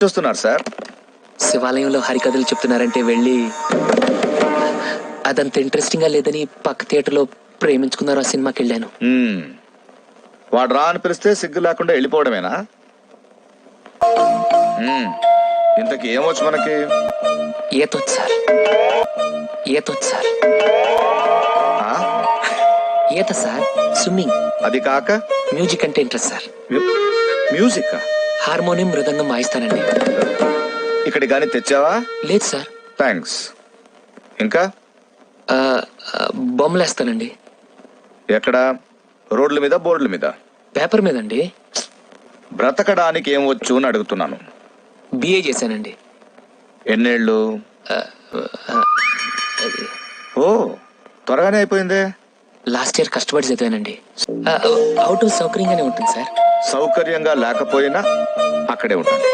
చూస్తున్నారు సార్? శివాలయంలో హరికథలు చెప్తున్నారంటే వెళ్ళి అదంత ఇంట్రెస్టింగ్ గా లేదని పక్క థియేటర్లో ప్రేమించుకున్నారు ఆ సినిమాకి వెళ్ళాను. వాడు రా అని పిలిస్తే సిగ్గు లేకుండా వెళ్ళిపోవడమేనా? ఇంతకీ ఏమొచ్చు మనకి? ఈతొచ్చు సార్, ఈతొచ్చు సార్, ఆ? ఈత సార్, స్విమ్మింగ్. అది కాక మ్యూజిక్ అంటే ఇంట్రెస్ట్ సార్. మ్యూజిక్ హార్మోనియం మృదంగం వాయిస్తానండి. ఇక్కడి గాని తెచ్చావా? లేదు సార్. థ్యాంక్స్. ఇంకా బొమ్మలేస్తానండి. ఎక్కడ? రోడ్ల మీద, బోర్డుల మీద? పేపర్ మీదండి. బ్రతకడానికి ఏం వచ్చు అని అడుగుతున్నాను. బిఏ చేశానండి. ఎన్నేళ్ళు? ఓ, త్వరగానే అయిపోయిందే. లాస్ట్ ఇయర్ కష్టపడి చదివానండి. అవుట్ సౌకర్యంగానే ఉంటుంది సార్. సౌకర్యంగా లేకపోయినా అక్కడే ఉంటాను.